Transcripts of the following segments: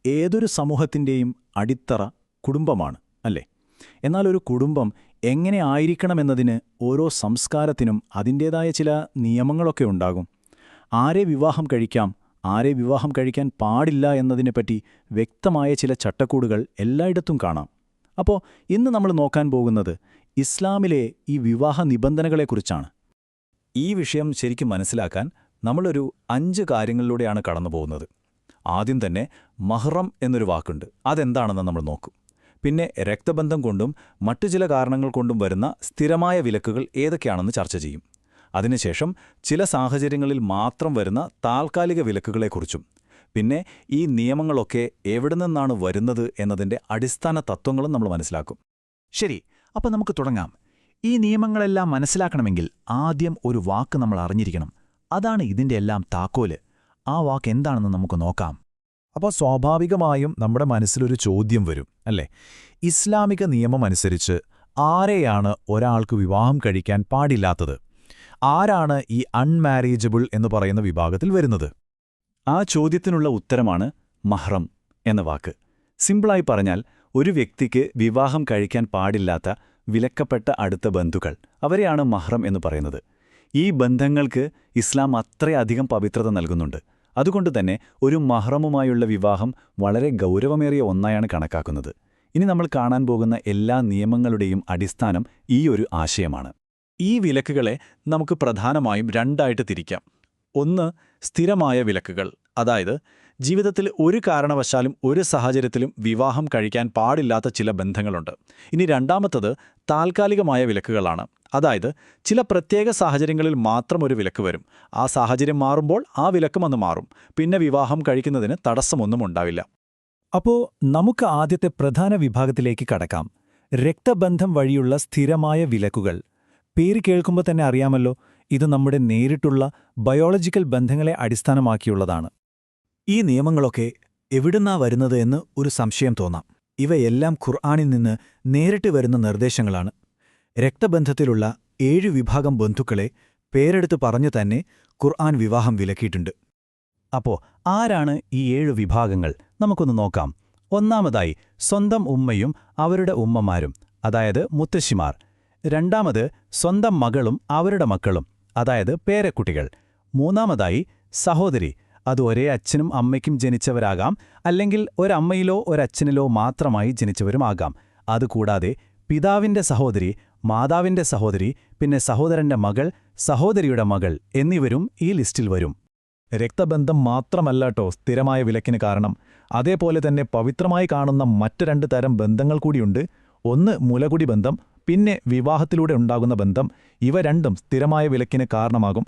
ഏതൊരു സമൂഹത്തിൻ്റെയും അടിത്തറ കുടുംബമാണ്, അല്ലേ? എന്നാൽ ഒരു കുടുംബം എങ്ങനെ ആയിരിക്കണമെന്നതിന് ഓരോ സംസ്കാരത്തിനും അതിൻ്റേതായ ചില നിയമങ്ങളൊക്കെ ഉണ്ടാകും. ആരെ വിവാഹം കഴിക്കാം, ആരെ വിവാഹം കഴിക്കാൻ പാടില്ല എന്നതിനെപ്പറ്റി വ്യക്തമായ ചില ചട്ടക്കൂടുകൾ എല്ലായിടത്തും കാണാം. അപ്പോൾ ഇന്ന് നമ്മൾ നോക്കാൻ പോകുന്നത് ഇസ്ലാമിലെ ഈ വിവാഹ നിബന്ധനകളെക്കുറിച്ചാണ്. ഈ വിഷയം ശരിക്കും മനസ്സിലാക്കാൻ നമ്മളൊരു 5 കാര്യങ്ങളിലൂടെയാണ് കടന്നുപോകുന്നത്. ആദ്യം തന്നെ മഹ്റം എന്നൊരു വാക്കുണ്ട്, അതെന്താണെന്ന് നമ്മൾ നോക്കും. പിന്നെ രക്തബന്ധം കൊണ്ടും മറ്റു ചില കാരണങ്ങൾ കൊണ്ടും വരുന്ന സ്ഥിരമായ വിലക്കുകൾ ഏതൊക്കെയാണെന്ന് ചർച്ച ചെയ്യും. അതിനുശേഷം ചില സാഹചര്യങ്ങളിൽ മാത്രം വരുന്ന താൽക്കാലിക വിലക്കുകളെക്കുറിച്ചും, പിന്നെ ഈ നിയമങ്ങളൊക്കെ എവിടെ നിന്നാണ് വരുന്നത് എന്നതിൻ്റെ അടിസ്ഥാന തത്വങ്ങളും നമ്മൾ മനസ്സിലാക്കും. ശരി, അപ്പം നമുക്ക് തുടങ്ങാം. ഈ നിയമങ്ങളെല്ലാം മനസ്സിലാക്കണമെങ്കിൽ ആദ്യം ഒരു വാക്ക് നമ്മൾ അറിഞ്ഞിരിക്കണം. അതാണ് ഇതിൻ്റെ എല്ലാം താക്കോല്. ആ വാക്ക് എന്താണെന്ന് നമുക്ക് നോക്കാം. അപ്പോൾ സ്വാഭാവികമായും നമ്മുടെ മനസ്സിലൊരു ചോദ്യം വരും, അല്ലേ? ഇസ്ലാമിക നിയമമനുസരിച്ച് ആരെയാണ് ഒരാൾക്ക് വിവാഹം കഴിക്കാൻ പാടില്ലാത്തത്? ആരാണ് ഈ അൺമാരേജബിൾ എന്ന് പറയുന്ന വിഭാഗത്തിൽ വരുന്നത്? ആ ചോദ്യത്തിനുള്ള ഉത്തരമാണ് മഹ്റം എന്ന വാക്ക്. സിമ്പിളായി പറഞ്ഞാൽ, ഒരു വ്യക്തിക്ക് വിവാഹം കഴിക്കാൻ പാടില്ലാത്ത വിലക്കപ്പെട്ട അടുത്ത ബന്ധുക്കൾ, അവരെയാണ് മഹ്റം എന്ന് പറയുന്നത്. ഈ ബന്ധങ്ങൾക്ക് ഇസ്ലാം അത്രയധികം പവിത്രത നൽകുന്നുണ്ട്. അതുകൊണ്ട് തന്നെ ഒരു മഹ്റമുമായുള്ള വിവാഹം വളരെ ഗൗരവമേറിയ ഒന്നായാണ് കണക്കാക്കുന്നത്. ഇനി നമ്മൾ കാണാൻ പോകുന്ന എല്ലാ നിയമങ്ങളുടെയും അടിസ്ഥാനം ഈ ഒരു ആശയമാണ്. ഈ വിലക്കുകളെ നമുക്ക് പ്രധാനമായും 2ആയിട്ട് തിരിക്കാം. ഒന്ന്, സ്ഥിരമായ വിലക്കുകൾ, അതായത് ജീവിതത്തിൽ ഒരു കാരണവശാലും ഒരു സാഹചര്യത്തിലും വിവാഹം കഴിക്കാൻ പാടില്ലാത്ത ചില ബന്ധങ്ങളുണ്ട്. ഇനി രണ്ടാമത്തത് താൽക്കാലികമായ വിലക്കുകളാണ്. അതായത് ചില പ്രത്യേക സാഹചര്യങ്ങളിൽ മാത്രം ഒരു വിലക്ക് വരും. ആ സാഹചര്യം മാറുമ്പോൾ ആ വിലക്കും അന്ന് മാറും. പിന്നെ വിവാഹം കഴിക്കുന്നതിന് തടസ്സമൊന്നും ഉണ്ടാവില്ല. അപ്പോൾ നമുക്ക് ആദ്യത്തെ പ്രധാന വിഭാഗത്തിലേക്ക് കടക്കാം. രക്തബന്ധം വഴിയുള്ള സ്ഥിരമായ വിലക്കുകൾ. പേര് കേൾക്കുമ്പോൾ തന്നെ അറിയാമല്ലോ, ഇത് നമ്മുടെ നേരിട്ടുള്ള ബയോളജിക്കൽ ബന്ധങ്ങളെ അടിസ്ഥാനമാക്കിയുള്ളതാണ്. ഈ നിയമങ്ങളൊക്കെ എവിടുന്നാ വരുന്നത് എന്ന് ഒരു സംശയം തോന്നാം. ഇവയെല്ലാം ഖുർആനിൽ നിന്ന് നേരിട്ട് വരുന്ന നിർദ്ദേശങ്ങളാണ്. രക്തബന്ധത്തിലുള്ള 7 വിഭാഗം ബന്ധുക്കളെ പേരെടുത്ത് പറഞ്ഞു തന്നെ ഖുർആൻ വിവാഹം വിലക്കിയിട്ടുണ്ട്. അപ്പോൾ ആരാണ് ഈ 7 വിഭാഗങ്ങൾ? നമുക്കൊന്ന് നോക്കാം. ഒന്നാമതായി സ്വന്തം ഉമ്മയും അവരുടെ ഉമ്മമാരും, അതായത് മുത്തശ്ശിമാർ. രണ്ടാമത് സ്വന്തം മകളും അവരുടെ മക്കളും, അതായത് പേരക്കുട്ടികൾ. മൂന്നാമതായി സഹോദരി. അത് ഒരേ അച്ഛനും അമ്മയ്ക്കും ജനിച്ചവരാകാം, അല്ലെങ്കിൽ ഒരമ്മയിലോ ഒരച്ഛനിലോ മാത്രമായി ജനിച്ചവരുമാകാം. അതുകൂടാതെ പിതാവിന്റെ സഹോദരി, മാതാവിന്റെ സഹോദരി, പിന്നെ സഹോദരന്റെ മകൾ, സഹോദരിയുടെ മകൾ എന്നിവരും ഈ ലിസ്റ്റിൽ വരും. രക്തബന്ധം മാത്രമല്ലാട്ടോ സ്ഥിരമായ വിലക്കിന് കാരണം. അതേപോലെ തന്നെ പവിത്രമായി കാണുന്ന മറ്റ് 2 തരം ബന്ധങ്ങൾ കൂടിയുണ്ട്. ഒന്ന് മുലകുടി ബന്ധം, പിന്നെ വിവാഹത്തിലൂടെ ഉണ്ടാകുന്ന ബന്ധം. ഇവ രണ്ടും സ്ഥിരമായ വിലക്കിന് കാരണമാകും.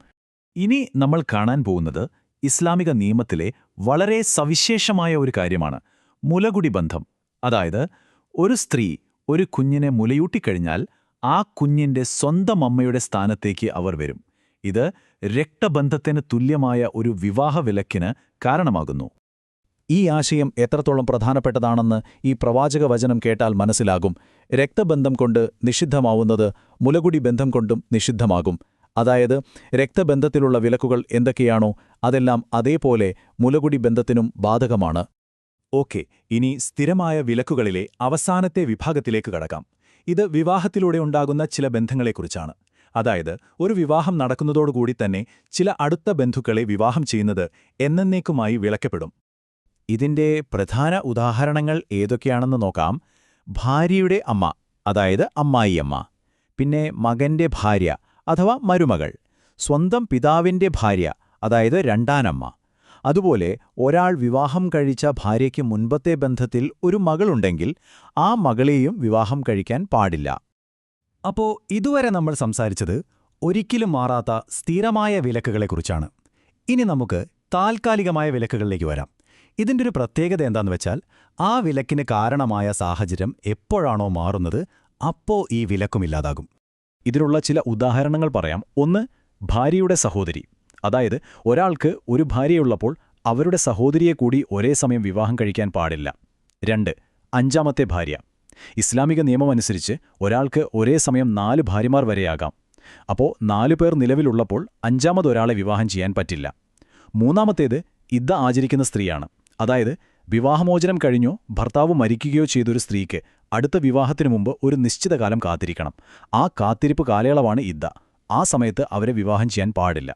ഇനി നമ്മൾ കാണാൻ പോകുന്നത് ഇസ്ലാമിക നിയമത്തിലെ വളരെ സവിശേഷമായ ഒരു കാര്യമാണ് മുലകുടി ബന്ധം. അതായത് ഒരു സ്ത്രീ ഒരു കുഞ്ഞിനെ മുലയൂട്ടിക്കഴിഞ്ഞാൽ ആ കുഞ്ഞിന്റെ സ്വന്തം അമ്മയുടെ സ്ഥാനത്തേക്ക് അവർ വരും. ഇത് രക്തബന്ധത്തിന് തുല്യമായ ഒരു വിവാഹ വിലക്കിന് കാരണമാകുന്നു. ഈ ആശയം എത്രത്തോളം പ്രധാനപ്പെട്ടതാണെന്ന് ഈ പ്രവാചക വചനം കേട്ടാൽ മനസ്സിലാകും. രക്തബന്ധം കൊണ്ട് നിഷിദ്ധമാവുന്നത് മുലകുടി ബന്ധം കൊണ്ടും നിഷിദ്ധമാകും. അതായത് രക്തബന്ധത്തിലുള്ള വിലക്കുകൾ എന്തൊക്കെയാണോ അതെല്ലാം അതേപോലെ മുലകുടി ബന്ധത്തിനും ബാധകമാണ്. ഓക്കെ, ഇനി സ്ഥിരമായ വിലക്കുകളിലെ അവസാനത്തെ വിഭാഗത്തിലേക്ക് കടക്കാം. ഇത് വിവാഹത്തിലൂടെ ഉണ്ടാകുന്ന ചില ബന്ധങ്ങളെക്കുറിച്ചാണ്. അതായത് ഒരു വിവാഹം നടക്കുന്നതോടുകൂടി തന്നെ ചില അടുത്ത ബന്ധുക്കളെ വിവാഹം ചെയ്യുന്നത് എന്നേക്കുമായി വിലക്കപ്പെടും. ഇതിന്റെ പ്രധാന ഉദാഹരണങ്ങൾ ഏതൊക്കെയാണെന്ന് നോക്കാം. ഭാര്യയുടെ അമ്മ, അതായത് അമ്മായിയമ്മ. പിന്നെ മകന്റെ ഭാര്യ അഥവാ മരുമകൾ. സ്വന്തം പിതാവിന്റെ ഭാര്യ, അതായത് രണ്ടാനമ്മ. അതുപോലെ ഒരാൾ വിവാഹം കഴിച്ച ഭാര്യയ്ക്ക് മുൻപത്തെ ബന്ധത്തിൽ ഒരു മകളുണ്ടെങ്കിൽ ആ മകളെയും വിവാഹം കഴിക്കാൻ പാടില്ല. അപ്പോൾ ഇതുവരെ നമ്മൾ സംസാരിച്ചത് ഒരിക്കലും മാറാത്ത സ്ഥിരമായ വിലക്കുകളെക്കുറിച്ചാണ്. ഇനി നമുക്ക് താൽക്കാലികമായ വിലക്കുകളിലേക്ക് വരാം. ഇതിൻ്റെ ഒരു പ്രത്യേകത എന്താണെന്ന് വെച്ചാൽ, ആ വിലക്കിന് കാരണമായ സാഹചര്യം എപ്പോഴാണോ മാറുന്നത് അപ്പോൾ ഈ വിലക്കുമില്ലാതാകും. ഇതിനുള്ള ചില ഉദാഹരണങ്ങൾ പറയാം. ഒന്ന്, ഭാര്യയുടെ സഹോദരി. അതായത് ഒരാൾക്ക് ഒരു ഭാര്യയുള്ളപ്പോൾ അവരുടെ സഹോദരിയെ കൂടി ഒരേ സമയം വിവാഹം കഴിക്കാൻ പാടില്ല. 2, അഞ്ചാമത്തെ ഭാര്യ. ഇസ്ലാമിക നിയമമനുസരിച്ച് ഒരാൾക്ക് ഒരേ സമയം 4 ഭാര്യമാർ വരെയാകാം. അപ്പോൾ 4 പേർ നിലവിലുള്ളപ്പോൾ അഞ്ചാമതൊരാളെ വിവാഹം ചെയ്യാൻ പറ്റില്ല. മൂന്നാമത്തേത് ഇദ്ദ ആചരിക്കുന്ന സ്ത്രീയാണ്. അതായത് വിവാഹമോചനം കഴിഞ്ഞോ ഭർത്താവ് മരിക്കുകയോ ചെയ്തൊരു സ്ത്രീക്ക് അടുത്ത വിവാഹത്തിനു മുമ്പ് ഒരു നിശ്ചിത കാലം കാത്തിരിക്കണം. ആ കാത്തിരിപ്പ് കാലയളവാണ് ഇദ്ദ. ആ സമയത്ത് അവരെ വിവാഹം ചെയ്യാൻ പാടില്ല.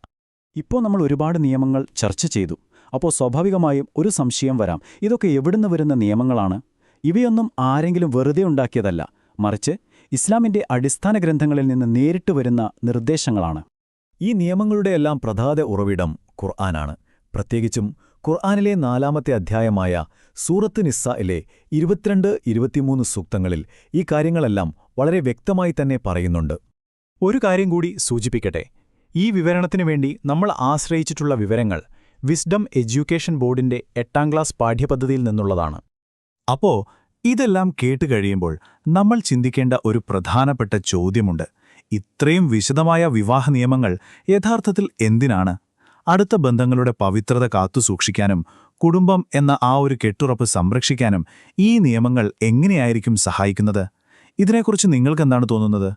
ഇപ്പോൾ നമ്മൾ ഒരുപാട് നിയമങ്ങൾ ചർച്ച ചെയ്തു. അപ്പോൾ സ്വാഭാവികമായും ഒരു സംശയം വരാം, ഇതൊക്കെ എവിടുന്ന് വരുന്ന നിയമങ്ങളാണ്? ഇവയൊന്നും ആരെങ്കിലും വെറുതെ ഉണ്ടാക്കിയതല്ല, മറിച്ച് ഇസ്ലാമിന്റെ അടിസ്ഥാന ഗ്രന്ഥങ്ങളിൽ നിന്ന് നേരിട്ട് വരുന്ന നിർദ്ദേശങ്ങളാണ്. ഈ നിയമങ്ങളുടെയെല്ലാം പ്രധാന ഉറവിടം ഖുർആനാണ്. പ്രത്യേകിച്ചും ഖുർആനിലെ 4-ാമത്തെ അധ്യായമായ സൂറത്ത് നിസ്സായിലെ 22-23 സൂക്തങ്ങളിൽ ഈ കാര്യങ്ങളെല്ലാം വളരെ വ്യക്തമായി തന്നെ പറയുന്നുണ്ട്. ഒരു കാര്യം കൂടി സൂചിപ്പിക്കട്ടെ, ഈ വിവരണത്തിനു വേണ്ടി നമ്മൾ ആശ്രയിച്ചിട്ടുള്ള വിവരങ്ങൾ വിസ്ഡം എഡ്യൂക്കേഷൻ ബോർഡിന്റെ 8ാം ക്ലാസ് പാഠ്യപദ്ധതിയിൽ നിന്നുള്ളതാണ്. അപ്പോ ഇതെല്ലാം കേട്ടുകഴിയുമ്പോൾ നമ്മൾ ചിന്തിക്കേണ്ട ഒരു പ്രധാനപ്പെട്ട ചോദ്യമുണ്ട്. ഇത്രയും വിശദമായ വിവാഹ നിയമങ്ങൾ യഥാർത്ഥത്തിൽ എന്തിനാണ്? അടുത്ത ബന്ധങ്ങളുടെ പവിത്രത കാത്തുസൂക്ഷിക്കാനും കുടുംബം എന്ന ആ ഒരു കെട്ടുറപ്പ് സംരക്ഷിക്കാനും ഈ നിയമങ്ങൾ എങ്ങനെയായിരിക്കും സഹായിക്കുന്നത്? ഇതിനെക്കുറിച്ച് നിങ്ങൾക്കെന്താണ് തോന്നുന്നത്?